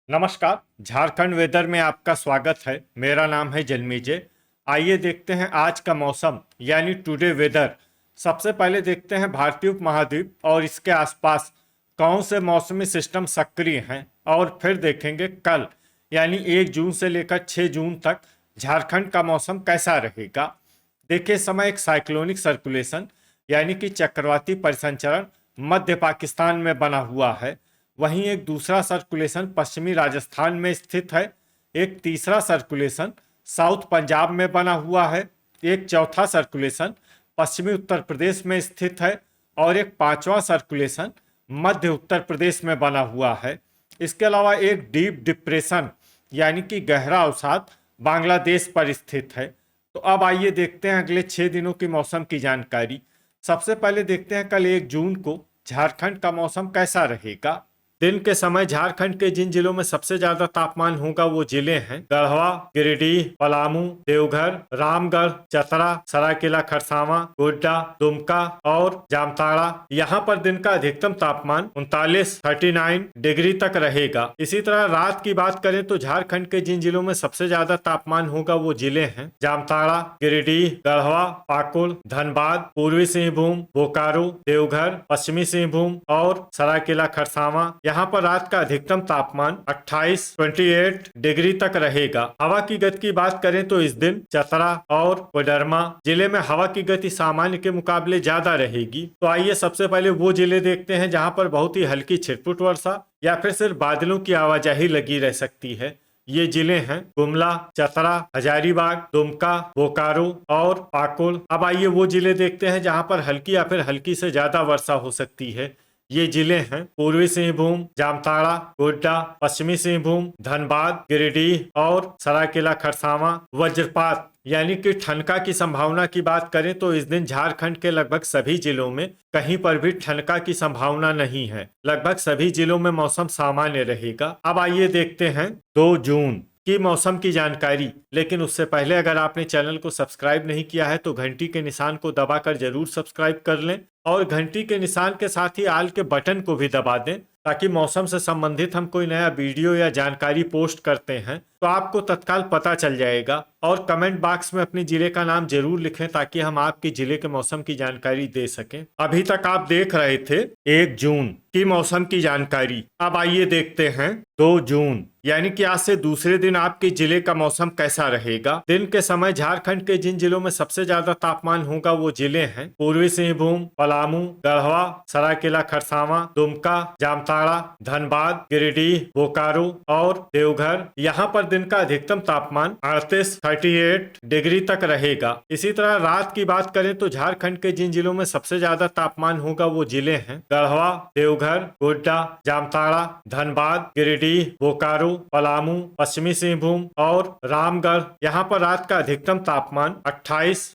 नमस्कार। झारखंड वेदर में आपका स्वागत है। मेरा नाम है जन्मेजय। आइए देखते हैं आज का मौसम यानी टुडे वेदर। सबसे पहले देखते हैं भारतीय उपमहाद्वीप और इसके आसपास कौन से मौसमी सिस्टम सक्रिय हैं, और फिर देखेंगे कल यानी 1 जून से लेकर 6 जून तक झारखंड का मौसम कैसा रहेगा। देखिए, इस समय एक साइक्लोनिक सर्कुलेशन यानी कि चक्रवाती परिसंचरण मध्य पाकिस्तान में बना हुआ है। वहीं एक दूसरा सर्कुलेशन पश्चिमी राजस्थान में स्थित है। एक तीसरा सर्कुलेशन साउथ पंजाब में बना हुआ है। एक चौथा सर्कुलेशन पश्चिमी उत्तर प्रदेश में स्थित है और एक पांचवा सर्कुलेशन मध्य उत्तर प्रदेश में बना हुआ है। इसके अलावा एक डीप डिप्रेशन यानी कि गहरा अवसाद बांग्लादेश पर स्थित है। तो अब आइए देखते हैं अगले 6 दिनों की मौसम की जानकारी। सबसे पहले देखते हैं कल 1 जून को झारखंड का मौसम कैसा रहेगा। दिन के समय झारखंड के जिन जिलों में सबसे ज्यादा तापमान होगा वो जिले हैं गढ़वा, गिरिडीह, पलामू, देवघर, रामगढ़, चतरा, सरायकेला खरसावां, गोड्डा, दुमका और जामताड़ा। यहाँ पर दिन का अधिकतम तापमान 39 डिग्री तक रहेगा। इसी तरह रात की बात करें तो झारखंड के जिन जिलों में सबसे ज्यादा तापमान होगा वो जिले हैं जामताड़ा, गिरिडीह, गढ़वा, पाकुड़, धनबाद, पूर्वी सिंहभूम, बोकारो, देवघर, पश्चिमी सिंहभूम और सरायकेला खरसावां। यहाँ पर रात का अधिकतम तापमान 28 डिग्री तक रहेगा। हवा की गति की बात करें तो इस दिन चतरा और कोडरमा जिले में हवा की गति सामान्य के मुकाबले ज्यादा रहेगी। तो आइए सबसे पहले वो जिले देखते हैं जहाँ पर बहुत ही हल्की छिटपुट वर्षा या फिर सिर्फ बादलों की आवाजाही लगी रह सकती है। ये जिले हैं गुमला, चतरा, हजारीबाग, दुमका, बोकारो और पाकुड़। अब आइए वो जिले देखते हैं जहाँ पर हल्की या फिर हल्की से ज्यादा वर्षा हो सकती है। ये जिले हैं पूर्वी सिंहभूम, जामताड़ा, गोड्डा, पश्चिमी सिंहभूम, धनबाद, गिरिडीह और सरायकेला खरसावां। वज्रपात यानी कि ठनका की संभावना की बात करें तो इस दिन झारखंड के लगभग सभी जिलों में कहीं पर भी ठनका की संभावना नहीं है। लगभग सभी जिलों में मौसम सामान्य रहेगा। अब आइए देखते हैं 2 जून की मौसम की जानकारी। लेकिन उससे पहले अगर आपने चैनल को सब्सक्राइब नहीं किया है तो घंटी के निशान को दबाकर जरूर सब्सक्राइब कर लें और घंटी के निशान के साथ ही आल के बटन को भी दबा दें, ताकि मौसम से संबंधित हम कोई नया वीडियो या जानकारी पोस्ट करते हैं तो आपको तत्काल पता चल जाएगा। और कमेंट बॉक्स में अपने जिले का नाम जरूर लिखें ताकि हम आपके जिले के मौसम की जानकारी दे सकें। अभी तक आप देख रहे थे 1 जून की मौसम की जानकारी। अब आइए देखते हैं 2 जून यानी कि आज से दूसरे दिन आपके जिले का मौसम कैसा रहेगा। दिन के समय झारखंड के जिन जिलों में सबसे ज्यादा तापमान होगा वो जिले हैं पूर्वी सिंहभूम, पलामू, गढ़वा, सरायकेला खरसावां, दुमका, जामताड़ा, धनबाद, गिरिडीह, बोकारो और देवघर। यहाँ पर दिन का अधिकतम तापमान 38 डिग्री तक रहेगा। इसी तरह रात की बात करें तो झारखंड के जिन जिलों में सबसे ज्यादा तापमान होगा वो जिले हैं गढ़वा, देवघर, गोड्डा, जामताड़ा, धनबाद, गिरिडीह, बोकारो, पलामू, पश्चिमी सिंहभूम और रामगढ़। यहाँ पर रात का अधिकतम तापमान 28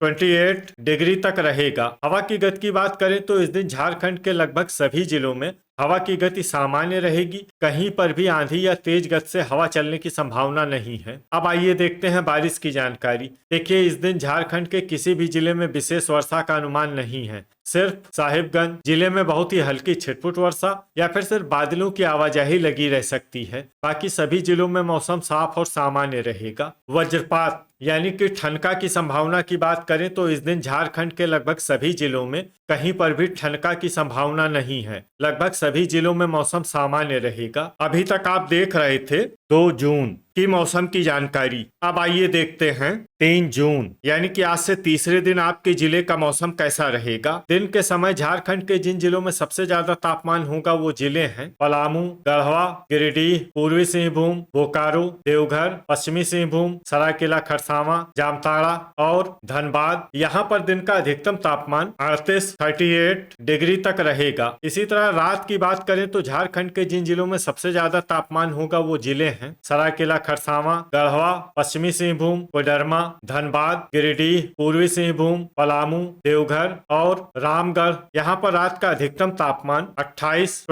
डिग्री तक रहेगा। हवा की गति की बात करें तो इस दिन झारखंड के लगभग सभी जिलों में हवा की गति सामान्य रहेगी। कहीं पर भी आंधी या तेज गति से हवा चलने की संभावना नहीं है। अब आइए देखते हैं बारिश की जानकारी। देखिए, इस दिन झारखंड के किसी भी जिले में विशेष वर्षा का अनुमान नहीं है। सिर्फ साहिबगंज जिले में बहुत ही हल्की छिटपुट वर्षा या फिर सिर्फ बादलों की आवाजाही लगी रह सकती है। बाकी सभी जिलों में मौसम साफ और सामान्य रहेगा। वज्रपात यानी कि ठनका की संभावना की बात करें तो इस दिन झारखंड के लगभग सभी जिलों में कहीं पर भी ठनका की संभावना नहीं है। लगभग सभी जिलों में मौसम सामान्य रहेगा। अभी तक आप देख रहे थे 2 जून की मौसम की जानकारी। अब आइए देखते हैं 3 जून यानी कि आज से तीसरे दिन आपके जिले का मौसम कैसा रहेगा। दिन के समय झारखंड के जिन जिलों में सबसे ज्यादा तापमान होगा वो जिले हैं पलामू, गढ़वा, गिरिडीह, पूर्वी सिंहभूम, बोकारो, देवघर, पश्चिमी सिंहभूम, सरायकेला खरसावां, जामताड़ा और धनबाद। यहाँ पर दिन का अधिकतम तापमान 38 डिग्री तक रहेगा। इसी तरह रात की बात करें तो झारखंड के जिन जिलों में सबसे ज्यादा तापमान होगा वो जिले हैं सरायकेला खरसावां, गढ़वा, पश्चिमी सिंहभूम, कोडरमा, धनबाद, गिरिडीह, पूर्वी सिंहभूम, पलामू, देवघर और रामगढ़। यहाँ पर रात का अधिकतम तापमान 28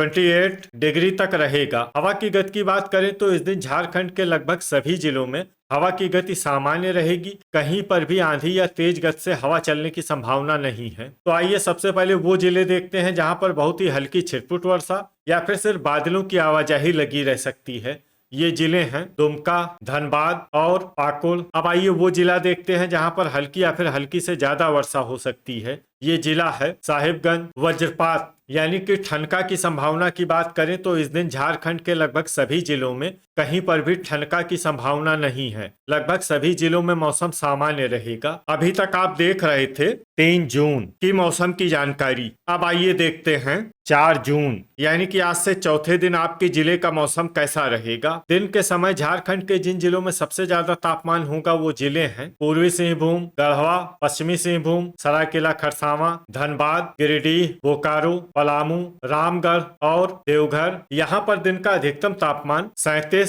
डिग्री तक रहेगा। हवा की गति की बात करें तो इस दिन झारखंड के लगभग सभी जिलों में हवा की गति सामान्य रहेगी। कहीं पर भी आंधी या तेज गति से हवा चलने की संभावना नहीं है। तो आइए सबसे पहले वो जिले देखते हैं जहां पर बहुत ही हल्की छिटपुट वर्षा या फिर सिर्फ बादलों की आवाजाही लगी रह सकती है। ये जिले हैं दुमका, धनबाद और पाकुड़। अब आइए वो जिला देखते हैं जहां पर हल्की या फिर हल्की से ज्यादा वर्षा हो सकती है। ये जिला है साहिबगंज। वज्रपात यानी कि ठनका की संभावना की बात करें तो इस दिन झारखंड के लगभग सभी जिलों में कहीं पर भी ठनका की संभावना नहीं है। लगभग सभी जिलों में मौसम सामान्य रहेगा। अभी तक आप देख रहे थे 3 जून की मौसम की जानकारी। अब आइए देखते हैं 4 जून यानी कि आज से चौथे दिन आपके जिले का मौसम कैसा रहेगा। दिन के समय झारखंड के जिन जिलों में सबसे ज्यादा तापमान होगा वो जिले हैं पूर्वी सिंहभूम, गढ़वा, पश्चिमी सिंहभूम, सरायकेला खरसावां, धनबाद, गिरिडीह, बोकारो, पलामू, रामगढ़ और देवघर। यहाँ पर दिन का अधिकतम तापमान 37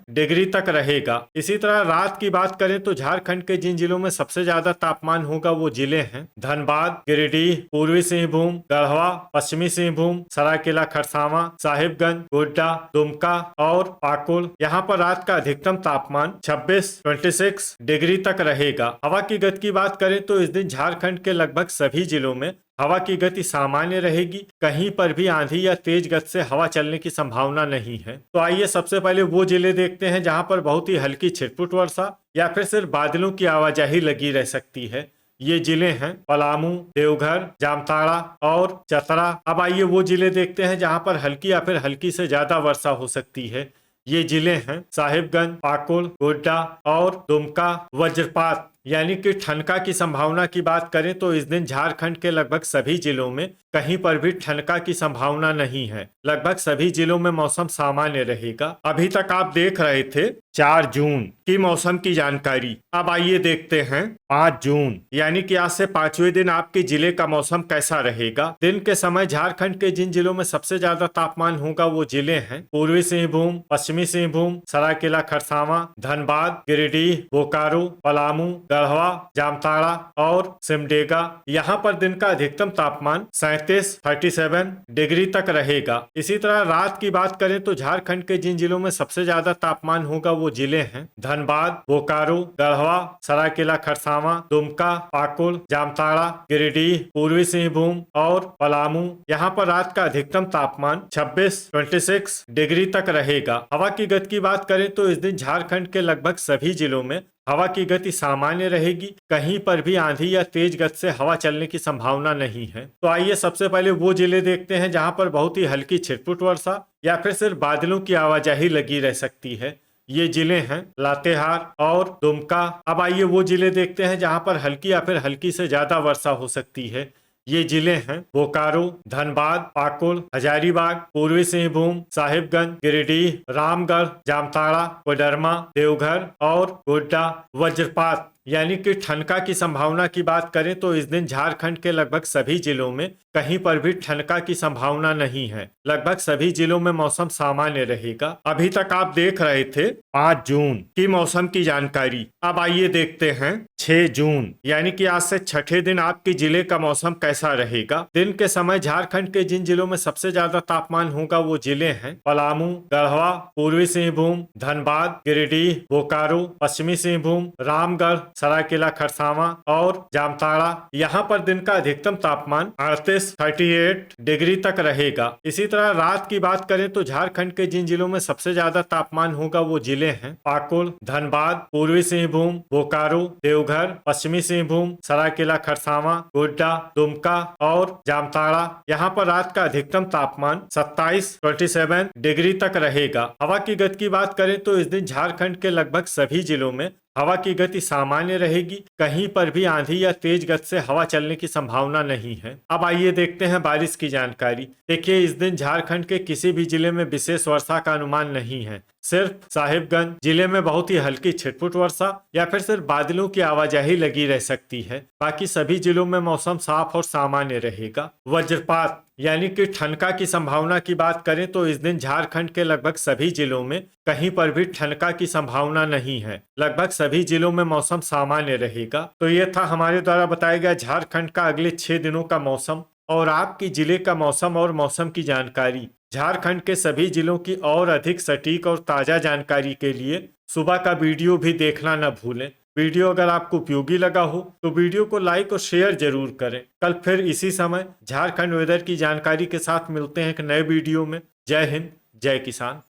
डिग्री तक रहेगा। इसी तरह रात की बात करें तो झारखंड के जिन जिलों में सबसे ज्यादा तापमान होगा वो जिले हैं धनबाद, गिरिडीह, पूर्वी सिंहभूम, गढ़वा, पश्चिमी सिंहभूम, सरायकेला खरसावां, साहिबगंज, गोड्डा, दुमका और पाकुड़। यहाँ पर रात का अधिकतम तापमान 26 डिग्री तक रहेगा। हवा की गति की बात करें तो इस दिन झारखंड के लगभग सभी जिलों में हवा की गति सामान्य रहेगी। कहीं पर भी आंधी या तेज गति से हवा चलने की संभावना नहीं है। तो आइए सबसे पहले वो जिले देखते हैं जहां पर बहुत ही हल्की छिटपुट वर्षा या फिर सिर्फ बादलों की आवाजाही लगी रह सकती है। ये जिले हैं पलामू, देवघर, जामताड़ा और चतरा। अब आइए वो जिले देखते हैं जहां पर हल्की या फिर हल्की से ज्यादा वर्षा हो सकती है। ये जिले हैं साहिबगंज, पाकुड़, गोड्डा और दुमका। वज्रपात यानी कि ठनका की संभावना की बात करें तो इस दिन झारखंड के लगभग सभी जिलों में कहीं पर भी ठनका की संभावना नहीं है। लगभग सभी जिलों में मौसम सामान्य रहेगा। अभी तक आप देख रहे थे 4 जून की मौसम की जानकारी। अब आइए देखते हैं 5 जून यानी कि आज से 5वें दिन आपके जिले का मौसम कैसा रहेगा। दिन के समय झारखंड के जिन जिलों में सबसे ज्यादा तापमान होगा वो जिले हैं पूर्वी सिंहभूम, पश्चिमी सिंहभूम, सरायकेला खरसावां, धनबाद, गिरिडीह, बोकारो, पलामू, गढ़वा, जामताड़ा और सिमडेगा। यहाँ पर दिन का अधिकतम तापमान 37 डिग्री तक रहेगा। इसी तरह रात की बात करें तो झारखंड के जिन जिलों में सबसे ज्यादा तापमान होगा वो जिले हैं धनबाद, बोकारो, गढ़वा, सरायकेला खरसावां, दुमका, पाकुड़, जामताड़ा, गिरिडीह, पूर्वी सिंहभूम और पलामू। यहाँ पर रात का अधिकतम तापमान 26 डिग्री तक रहेगा। हवा की गति की बात करें तो इस दिन झारखंड के लगभग सभी जिलों में हवा की गति सामान्य रहेगी। कहीं पर भी आंधी या तेज गति से हवा चलने की संभावना नहीं है। तो आइए सबसे पहले वो जिले देखते हैं जहां पर बहुत ही हल्की छिटपुट वर्षा या फिर सिर्फ बादलों की आवाजाही लगी रह सकती है। ये जिले हैं लातेहार और दुमका। अब आइए वो जिले देखते हैं जहां पर हल्की या फिर हल्की से ज्यादा वर्षा हो सकती है। ये जिले हैं बोकारो, धनबाद, पाकुड़, हजारीबाग, पूर्वी सिंहभूम, साहिबगंज, गिरिडीह, रामगढ़, जामताड़ा, कोडरमा, देवघर और गोड्डा। वज्रपात यानी कि ठनका की संभावना की बात करें तो इस दिन झारखंड के लगभग सभी जिलों में कहीं पर भी ठनका की संभावना नहीं है। लगभग सभी जिलों में मौसम सामान्य रहेगा। अभी तक आप देख रहे थे 5 जून की मौसम की जानकारी। अब आइए देखते हैं 6 जून यानी कि आज से छठे दिन आपके जिले का मौसम कैसा रहेगा। दिन के समय झारखंड के जिन जिलों में सबसे ज्यादा तापमान होगा वो जिले हैं पलामू, गढ़वा, पूर्वी सिंहभूम, धनबाद, गिरिडीह, बोकारो, पश्चिमी सिंहभूम, रामगढ़, सरायकेला खरसावां और जामताड़ा। यहाँ पर दिन का अधिकतम तापमान 38 डिग्री तक रहेगा। इसी तरह रात की बात करें तो झारखंड के जिन जिलों में सबसे ज्यादा तापमान होगा वो जिले हैं पाकुड़, धनबाद, पूर्वी सिंहभूम, बोकारो, देवघर, पश्चिमी सिंहभूम, सरायकेला खरसावां, गोड्डा, दुमका और जामताड़ा। यहाँ पर रात का अधिकतम तापमान 27 डिग्री तक रहेगा। हवा की गति की बात करें तो इस दिन झारखंड के लगभग सभी जिलों में हवा की गति सामान्य रहेगी। कहीं पर भी आंधी या तेज गति से हवा चलने की संभावना नहीं है। अब आइए देखते हैं बारिश की जानकारी। देखिए इस दिन झारखंड के किसी भी जिले में विशेष वर्षा का अनुमान नहीं है। सिर्फ साहिबगंज जिले में बहुत ही हल्की छिटपुट वर्षा या फिर सिर्फ बादलों की आवाजाही लगी रह सकती है। बाकी सभी जिलों में मौसम साफ और सामान्य रहेगा। वज्रपात यानी कि ठनका की संभावना की बात करें तो इस दिन झारखंड के लगभग सभी जिलों में कहीं पर भी ठनका की संभावना नहीं है। लगभग सभी जिलों में मौसम सामान्य रहेगा। तो ये था हमारे द्वारा बताया गया झारखंड का अगले 6 दिनों का मौसम और आपकी जिले का मौसम और मौसम की जानकारी। झारखंड के सभी जिलों की और अधिक सटीक और ताजा जानकारी के लिए सुबह का वीडियो भी देखना न भूलें। वीडियो अगर आपको उपयोगी लगा हो तो वीडियो को लाइक और शेयर जरूर करें। कल फिर इसी समय झारखंड वेदर की जानकारी के साथ मिलते हैं एक नए वीडियो में। जय हिंद, जय किसान।